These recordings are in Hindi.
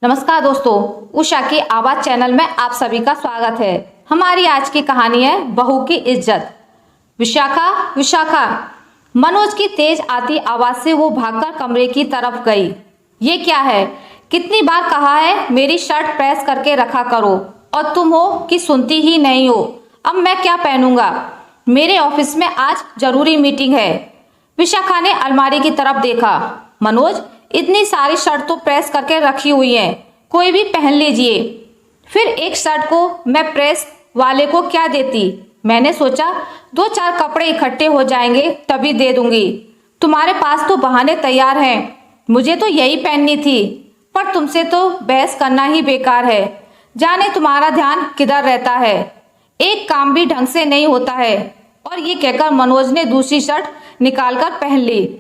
नमस्कार दोस्तों, उषा की आवाज चैनल में आप सभी का स्वागत है। हमारी आज की कहानी है बहू की इज्जत। विशाखा विशाखा, मनोज की तेज आती आवाज से वो भागकर कमरे की तरफ गई। ये क्या है? कितनी बार कहा है मेरी शर्ट प्रेस करके रखा करो और तुम हो कि सुनती ही नहीं हो। अब मैं क्या पहनूंगा? मेरे ऑफिस में आज जरूरी मीटिंग है। विशाखा ने अलमारी की तरफ देखा। मनोज, इतनी सारी शर्ट तो प्रेस करके रखी हुई है, कोई भी पहन लीजिए। फिर एक शर्ट को मैं प्रेस वाले को क्या देती? मैंने सोचा 2-4 कपड़े इकट्ठे हो जाएंगे तभी दे दूंगी। तुम्हारे पास तो बहाने तैयार हैं। मुझे तो यही पहननी थी, पर तुमसे तो बहस करना ही बेकार है। जाने तुम्हारा ध्यान किधर रहता है, एक काम भी ढंग से नहीं होता है। और ये कहकर मनोज ने दूसरी शर्ट निकालकर पहन ली।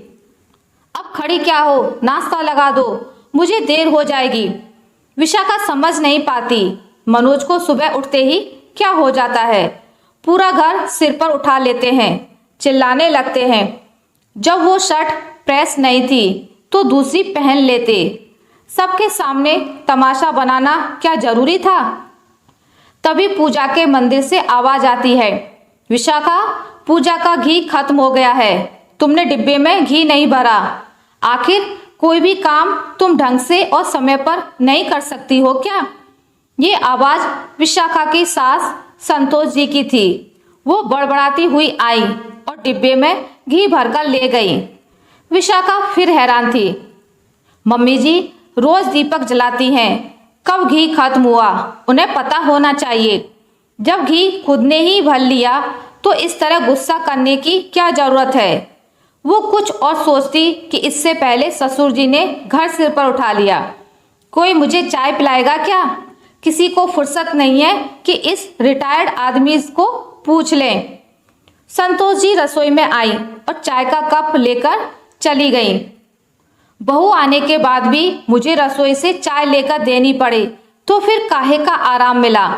अब खड़ी क्या हो, नाश्ता लगा दो, मुझे देर हो जाएगी। विशाखा समझ नहीं पाती मनोज को सुबह उठते ही क्या हो जाता है। पूरा घर सिर पर उठा लेते हैं, चिल्लाने लगते हैं। जब वो शर्ट प्रेस नहीं थी तो दूसरी पहन लेते। सबके सामने तमाशा बनाना क्या जरूरी था? तभी पूजा के मंदिर से आवाज आती है, विशाखा, पूजा का घी खत्म हो गया है, तुमने डिब्बे में घी नहीं भरा। आखिर कोई भी काम तुम ढंग से और समय पर नहीं कर सकती हो क्या? ये आवाज विशाखा की सास संतोष जी की थी। वो बड़बड़ाती हुई आई और डिब्बे में घी भरकर ले गई। विशाखा फिर हैरान थी। मम्मी जी रोज दीपक जलाती हैं, कब घी खत्म हुआ उन्हें पता होना चाहिए। जब घी खुद ने ही भर लिया तो इस तरह गुस्सा करने की क्या जरूरत है? वो कुछ और सोचती कि इससे पहले ससुर जी ने घर सिर पर उठा लिया। कोई मुझे चाय पिलाएगा क्या? किसी को फुर्सत नहीं है कि इस रिटायर्ड आदमी को पूछ लें। संतोष जी रसोई में आई और चाय का कप लेकर चली गई। बहू आने के बाद भी मुझे रसोई से चाय लेकर देनी पड़े तो फिर काहे का आराम मिला?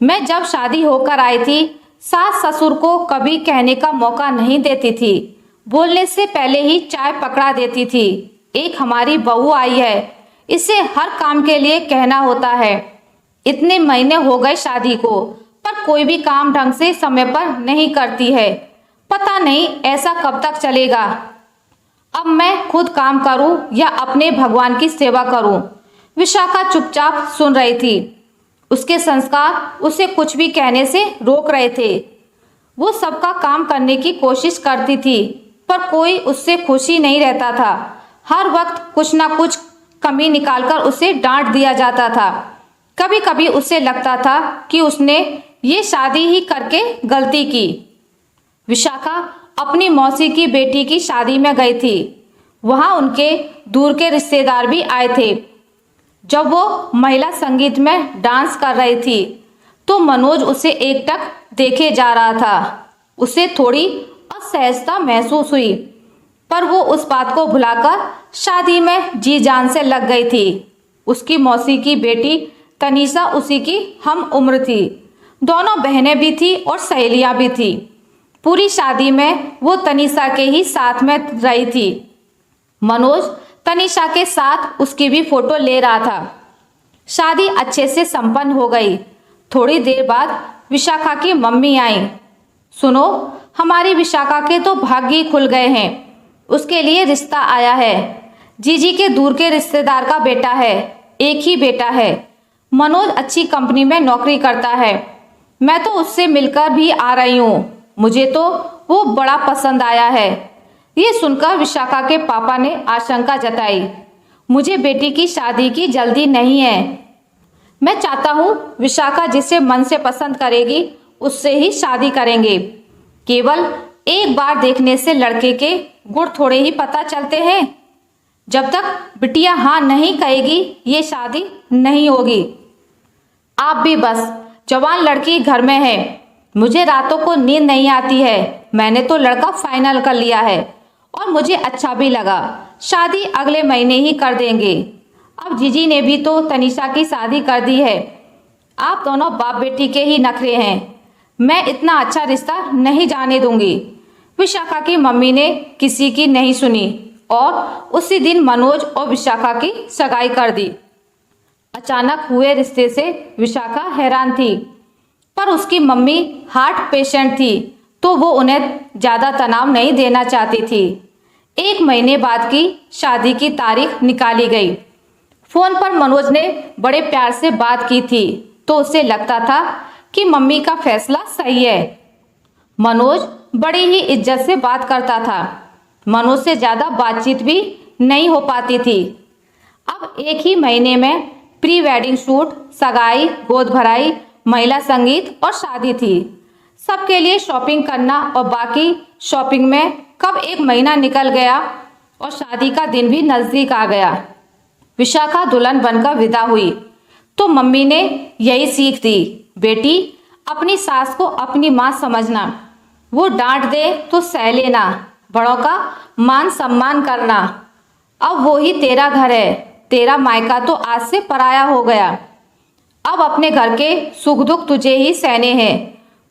मैं जब शादी होकर आई थी सास ससुर को कभी कहने का मौका नहीं देती थी, बोलने से पहले ही चाय पकड़ा देती थी। एक हमारी बहू आई है, इसे हर काम के लिए कहना होता है। इतने महीने हो गए शादी को, पर कोई भी काम ढंग से समय पर नहीं करती है। पता नहीं ऐसा कब तक चलेगा। अब मैं खुद काम करूं या अपने भगवान की सेवा करूं? विशाखा चुपचाप सुन रही थी। उसके संस्कार उसे कुछ भी कहने से रोक रहे थे। वो सबका काम करने की कोशिश करती थी, पर कोई उससे खुश ही नहीं रहता था। हर वक्त कुछ ना कुछ कमी निकालकर उसे डांट दिया जाता था। कभी कभी उसे लगता था कि उसने ये शादी ही करके गलती की। विशाखा अपनी मौसी की बेटी की शादी में गई थी। वहां उनके दूर के रिश्तेदार भी आए थे। जब वो महिला संगीत में डांस कर रही थी तो मनोज उसे एकटक देखे जा रहा था। उसे थोड़ी असहजता महसूस हुई, पर वो उस बात को भुलाकर शादी में जी जान से लग गई थी। उसकी मौसी की बेटी तनीषा उसी की हम उम्र थी। दोनों बहनें भी थी और सहेलियां भी थी। पूरी शादी में वो तनीषा के ही साथ में रही थी। मनोज तनीषा के साथ उसकी भी फोटो ले रहा था। शादी अच्छे से संपन्न हो गई। थोड़ी देर बाद विशाखा की मम्मी आई। सुनो, हमारी विशाखा के तो भाग्य ही खुल गए हैं। उसके लिए रिश्ता आया है। जीजी के दूर के रिश्तेदार का बेटा है, एक ही बेटा है। मनोज अच्छी कंपनी में नौकरी करता है। मैं तो उससे मिलकर भी आ रही हूँ। मुझे तो वो बड़ा पसंद आया है। ये सुनकर विशाखा के पापा ने आशंका जताई। मुझे बेटी की शादी की जल्दी नहीं है। मैं चाहता हूँ विशाखा जिसे मन से पसंद करेगी उससे ही शादी करेंगे। केवल एक बार देखने से लड़के के गुण थोड़े ही पता चलते हैं। जब तक बिटिया हाँ नहीं कहेगी ये शादी नहीं होगी। आप भी बस, जवान लड़की घर में है। मुझे रातों को नींद नहीं आती है। मैंने तो लड़का फाइनल कर लिया है और मुझे अच्छा भी लगा। शादी अगले महीने ही कर देंगे। अब जीजी ने भी तो तनीषा की शादी कर दी है। आप दोनों बाप बेटी के ही नखरे हैं। मैं इतना अच्छा रिश्ता नहीं जाने दूंगी। विशाखा की मम्मी ने किसी की नहीं सुनी और उसी दिन मनोज और विशाखा की सगाई कर दी। अचानक हुए रिश्ते से विशाखा हैरान थी, पर उसकी मम्मी हार्ट पेशेंट थी तो वो उन्हें ज़्यादा तनाव नहीं देना चाहती थी। 1 महीने बाद की शादी की तारीख निकाली गई। फोन पर मनोज ने बड़े प्यार से बात की थी तो उसे लगता था कि मम्मी का फैसला सही है। मनोज बड़ी ही इज्जत से बात करता था। मनोज से ज़्यादा बातचीत भी नहीं हो पाती थी। अब 1 ही महीने में प्री वेडिंग शूट, सगाई, गोद भराई, महिला संगीत और शादी थी। सबके लिए शॉपिंग करना और बाकी शॉपिंग में कब 1 महीना निकल गया और शादी का दिन भी नज़दीक आ गया। विशाखा दुल्हन बनकर विदा हुई तो मम्मी ने यही सीख दी, बेटी अपनी सास को अपनी माँ समझना, वो डांट दे तो सह लेना, बड़ों का मान सम्मान करना। अब वो ही तेरा घर है, तेरा मायका तो आज से पराया हो गया। अब अपने घर के सुख दुख तुझे ही सहने हैं।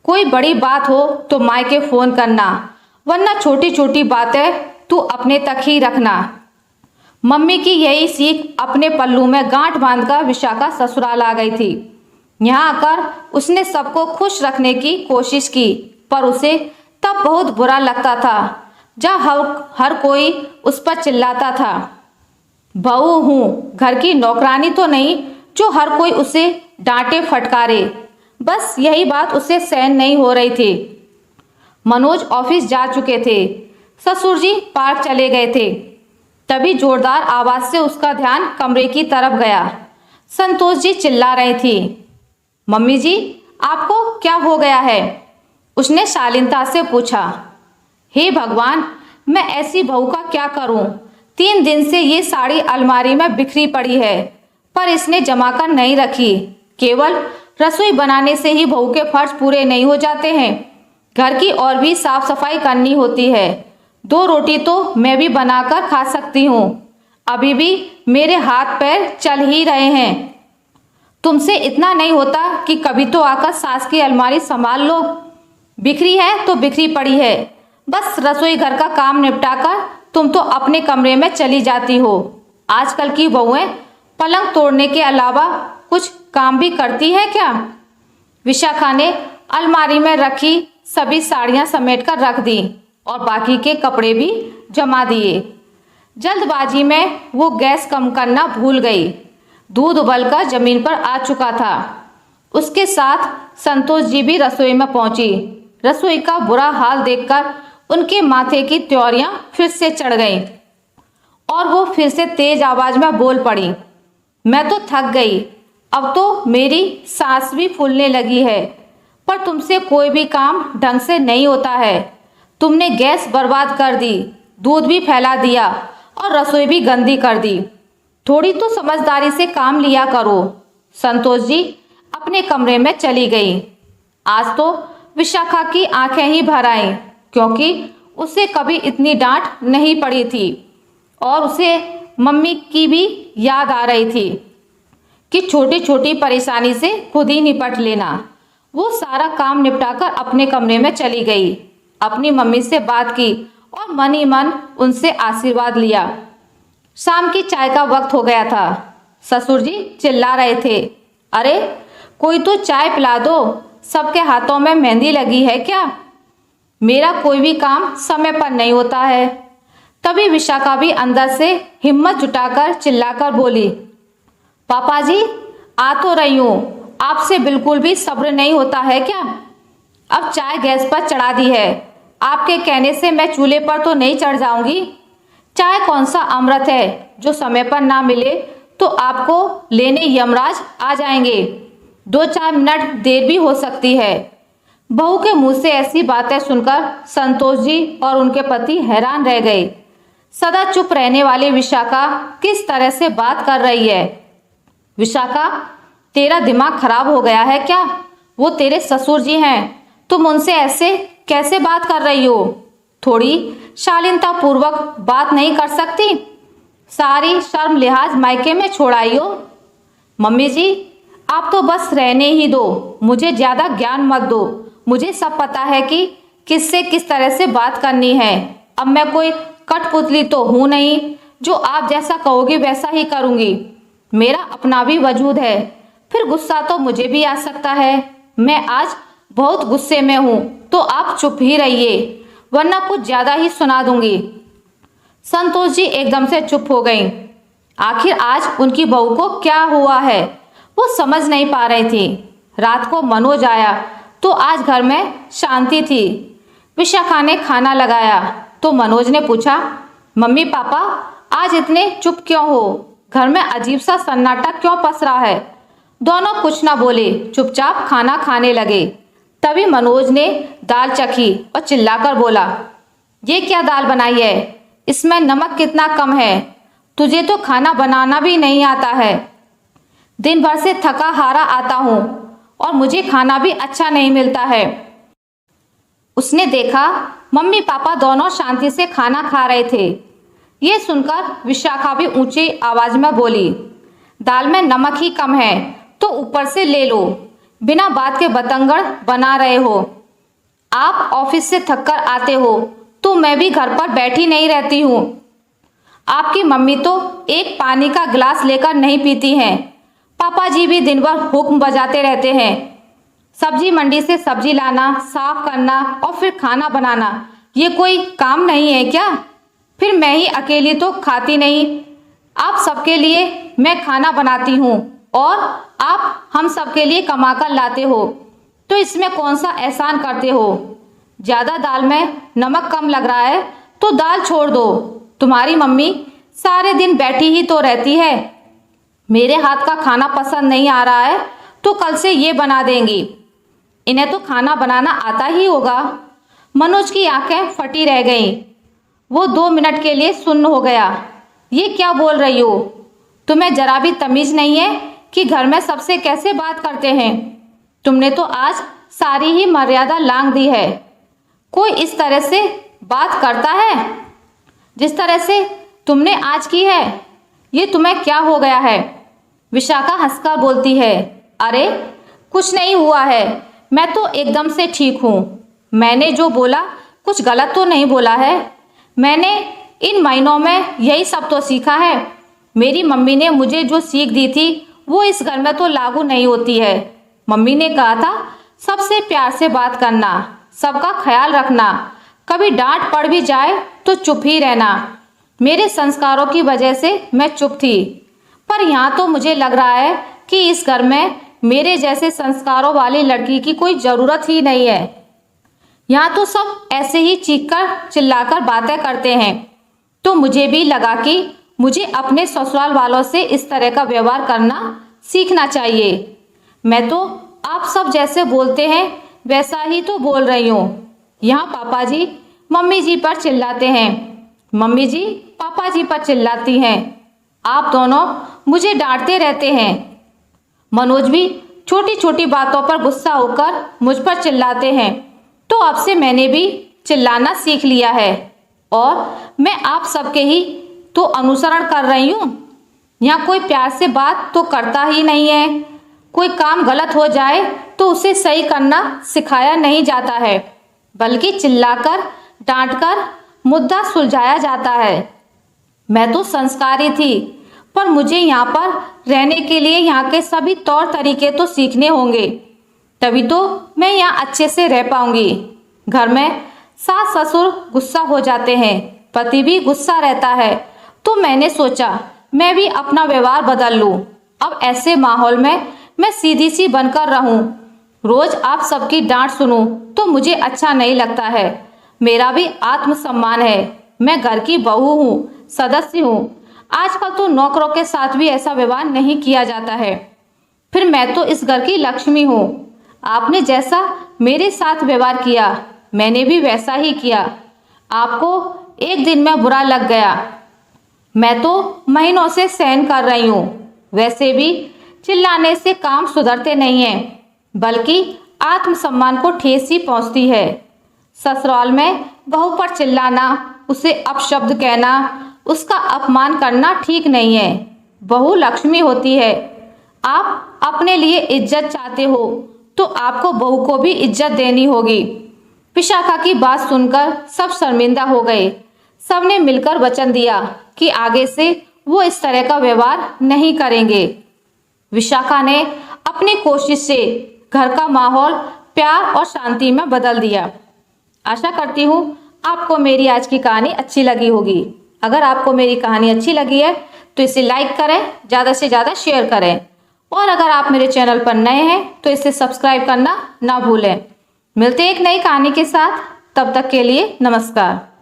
कोई बड़ी बात हो तो मायके फोन करना, वरना छोटी छोटी बातें तू अपने तक ही रखना। मम्मी की यही सीख अपने पल्लू में गांठ बांधकर विशाखा ससुराल आ गई थी। यहाँ आकर उसने सबको खुश रखने की कोशिश की, पर उसे तब बहुत बुरा लगता था जब हर कोई उस पर चिल्लाता था। बहू हूँ, घर की नौकरानी तो नहीं जो हर कोई उसे डांटे फटकारे। बस यही बात उसे सहन नहीं हो रही थी। मनोज ऑफिस जा चुके थे, ससुर जी पार्क चले गए थे। तभी जोरदार आवाज से उसका ध्यान कमरे की तरफ गया। संतोष जी चिल्ला रही थी, मम्मी जी आपको क्या हो गया है? उसने शालीनता से पूछा। हे भगवान, मैं ऐसी बहू का क्या करूं? 3 दिन से ये साड़ी अलमारी में बिखरी पड़ी है, पर इसने जमाकर नहीं रखी। केवल रसोई बनाने से ही बहू के फर्ज पूरे नहीं हो जाते हैं, घर की और भी साफ सफाई करनी होती है। 2 रोटी तो मैं भी बनाकर खा सकती हूँ, अभी भी मेरे हाथ पैर चल ही रहे हैं। तुमसे इतना नहीं होता कि कभी तो आकर सास की अलमारी संभाल लो। बिखरी है तो बिखरी पड़ी है, बस रसोई घर का काम निपटाकर तुम तो अपने कमरे में चली जाती हो। आजकल की बहुएं पलंग तोड़ने के अलावा कुछ काम भी करती है क्या? विशाखा ने अलमारी में रखी सभी साड़ियां समेटकर रख दी और बाकी के कपड़े भी जमा दिए। जल्दबाजी में वो गैस कम करना भूल गई। दूध उबलकर जमीन पर आ चुका था। उसके साथ संतोष जी भी रसोई में पहुंची। रसोई का बुरा हाल देखकर उनके माथे की त्योरियां फिर से चढ़ गईं और वो फिर से तेज आवाज में बोल पड़ी, मैं तो थक गई, अब तो मेरी सांस भी फूलने लगी है, पर तुमसे कोई भी काम ढंग से नहीं होता है। तुमने गैस बर्बाद कर दी, दूध भी फैला दिया और रसोई भी गंदी कर दी। थोड़ी तो समझदारी से काम लिया करो। संतोष जी अपने कमरे में चली गई। आज तो विशाखा की आंखें ही भर आईं, क्योंकि उसे कभी इतनी डांट नहीं पड़ी थी और उसे मम्मी की भी याद आ रही थी कि छोटी छोटी परेशानी से खुद ही निपट लेना। वो सारा काम निपटाकर अपने कमरे में चली गई, अपनी मम्मी से बात की और मन ही मन उनसे आशीर्वाद लिया। शाम की चाय का वक्त हो गया था। ससुर जी चिल्ला रहे थे, अरे कोई तो चाय पिला दो, सबके हाथों में मेहंदी लगी है क्या? मेरा कोई भी काम समय पर नहीं होता है। तभी विशाखा भी अंदर से हिम्मत जुटाकर चिल्लाकर बोली, पापा जी आ तो रही हूँ, आपसे बिल्कुल भी सब्र नहीं होता है क्या? अब चाय गैस पर चढ़ा दी है, आपके कहने से मैं चूल्हे पर तो नहीं चढ़ जाऊंगी। चाय कौन सा अमृत है जो समय पर ना मिले तो आपको लेने यमराज आ जाएंगे। 2-4 मिनट देर भी हो सकती है। बहू के मुंह से ऐसी बातें सुनकर संतोष जी और उनके पति हैरान रह गए। सदा चुप रहने वाली विशाखा किस तरह से बात कर रही है? विशाखा, तेरा दिमाग खराब हो गया है क्या? वो तेरे ससुर जी हैं, तुम उनसे ऐसे कैसे बात कर रही हो? थोड़ी शालीनता पूर्वक बात नहीं कर सकती? सारी शर्म लिहाज मायके में छोड़ आई हो। मम्मी जी आप तो बस रहने ही दो, मुझे ज्यादा ज्ञान मत दो। मुझे सब पता है कि किससे किस तरह से बात करनी है। अब मैं कोई कठपुतली तो हूं नहीं जो आप जैसा कहोगे वैसा ही करूंगी। मेरा अपना भी वजूद है, फिर गुस्सा तो मुझे भी आ सकता है। मैं आज बहुत गुस्से में हूँ, तो आप चुप ही रहिए, वरना कुछ ज़्यादा ही सुना दूंगी। संतोष जी एकदम से चुप हो गईं। आखिर आज उनकी बहू को क्या हुआ है, वो समझ नहीं पा रही थी। रात को मनोज आया तो आज घर में शांति थी। विशाखा ने खाना लगाया तो मनोज ने पूछा, मम्मी पापा आज इतने चुप क्यों हो? घर में अजीब सा सन्नाटा क्यों पसरा है? दोनों कुछ ना बोले, चुपचाप खाना खाने लगे। तभी मनोज ने दाल चखी और चिल्लाकर बोला, ये क्या दाल बनाई है? इसमें नमक कितना कम है? तुझे तो खाना बनाना भी नहीं आता है। दिन भर से थका हारा आता हूँ और मुझे खाना भी अच्छा नहीं मिलता है। उसने देखा मम्मी पापा दोनों शांति से खाना खा रहे थे। ये सुनकर विशाखा भी ऊंची आवाज में बोली, दाल में नमक ही कम है तो ऊपर से ले लो, बिना बात के बतंगड़ बना रहे हो। आप ऑफिस से थककर आते हो तो मैं भी घर पर बैठी नहीं रहती हूँ। आपकी मम्मी तो एक पानी का गिलास लेकर नहीं पीती हैं। पापा जी भी दिन भर हुक्म बजाते रहते हैं। सब्जी मंडी से सब्जी लाना, साफ करना और फिर खाना बनाना, ये कोई काम नहीं है क्या? फिर मैं ही अकेली तो खाती नहीं। आप सबके लिए मैं खाना बनाती हूँ और आप हम सबके लिए कमा कर लाते हो, तो इसमें कौन सा एहसान करते हो? ज़्यादा दाल में नमक कम लग रहा है तो दाल छोड़ दो। तुम्हारी मम्मी सारे दिन बैठी ही तो रहती है। मेरे हाथ का खाना पसंद नहीं आ रहा है तो कल से ये बना देंगी। इन्हें तो खाना बनाना आता ही होगा। मनोज की आंखें फटी रह गईं। वो 2 मिनट के लिए सुन्न हो गया। ये क्या बोल रही हो? तुम्हें जरा भी तमीज़ नहीं है कि घर में सबसे कैसे बात करते हैं? तुमने तो आज सारी ही मर्यादा लांघ दी है। कोई इस तरह से बात करता है जिस तरह से तुमने आज की है? ये तुम्हें क्या हो गया है? विशाखा हंसकर बोलती है, अरे कुछ नहीं हुआ है, मैं तो एकदम से ठीक हूँ। मैंने जो बोला कुछ गलत तो नहीं बोला है। मैंने इन महीनों में यही सब तो सीखा है। मेरी मम्मी ने मुझे जो सीख दी थी वो इस घर में तो लागू नहीं होती है। मम्मी ने कहा था सबसे प्यार से बात करना, सबका ख्याल रखना, कभी डांट पड़ भी जाए तो चुप ही रहना। मेरे संस्कारों की वजह से मैं चुप थी, पर यहाँ तो मुझे लग रहा है कि इस घर में मेरे जैसे संस्कारों वाली लड़की की कोई ज़रूरत ही नहीं है। यहाँ तो सब ऐसे ही चीखकर चिल्लाकर बातें करते हैं। तो मुझे भी लगा कि मुझे अपने ससुराल वालों से इस तरह का व्यवहार करना सीखना चाहिए। मैं तो आप सब जैसे बोलते हैं वैसा ही तो बोल रही हूँ। यहाँ पापा जी मम्मी जी पर चिल्लाते हैं, मम्मी जी पापा जी पर चिल्लाती हैं। आप दोनों मुझे डांटते रहते हैं। मनोज भी छोटी छोटी बातों पर गुस्सा होकर मुझ पर चिल्लाते हैं। तो अब से मैंने भी चिल्लाना सीख लिया है और मैं आप सबके ही तो अनुसरण कर रही हूँ। यहाँ कोई प्यार से बात तो करता ही नहीं है। कोई काम गलत हो जाए तो उसे सही करना सिखाया नहीं जाता है, बल्कि चिल्लाकर डांटकर मुद्दा सुलझाया जाता है। मैं तो संस्कारी थी, पर मुझे यहाँ पर रहने के लिए यहाँ के सभी तौर तरीके तो सीखने होंगे, तभी तो मैं यहाँ अच्छे से रह पाऊंगी। घर में सास ससुर गुस्सा हो जाते हैं, पति भी गुस्सा रहता है, तो मैंने सोचा मैं भी अपना व्यवहार बदल लूँ। अब ऐसे माहौल में मैं सीधी सी बनकर रहूँ। रोज आप सबकी डांट सुनूं तो मुझे अच्छा नहीं लगता है। मेरा भी आत्मसम्मान है। मैं घर की बहू हूँ, सदस्य हूँ। आजकल तो नौकरों के साथ भी ऐसा व्यवहार नहीं किया जाता है। फिर मैं तो इस घर की लक्ष्मी हूँ। आपने जैसा मेरे साथ व्यवहार किया मैंने भी वैसा ही किया। आपको एक दिन में बुरा लग गया, मैं तो महीनों से सहन कर रही हूँ। वैसे भी चिल्लाने से काम सुधरते नहीं हैं, बल्कि आत्मसम्मान को ठेस ही पहुँचती है। ससुराल में बहू पर चिल्लाना, उसे अपशब्द कहना, उसका अपमान करना ठीक नहीं है। बहू लक्ष्मी होती है। आप अपने लिए इज्जत चाहते हो तो आपको बहू को भी इज्जत देनी होगी। विशाखा की बात सुनकर सब शर्मिंदा हो गए। सबने मिलकर वचन दिया कि आगे से वो इस तरह का व्यवहार नहीं करेंगे। विशाखा ने अपनी कोशिश से घर का माहौल प्यार और शांति में बदल दिया। आशा करती हूँ आपको मेरी आज की कहानी अच्छी लगी होगी। अगर आपको मेरी कहानी अच्छी लगी है तो इसे लाइक करें, ज़्यादा से ज़्यादा शेयर करें और अगर आप मेरे चैनल पर नए हैं तो इसे सब्सक्राइब करना ना भूलें। मिलते हैं एक नई कहानी के साथ, तब तक के लिए नमस्कार।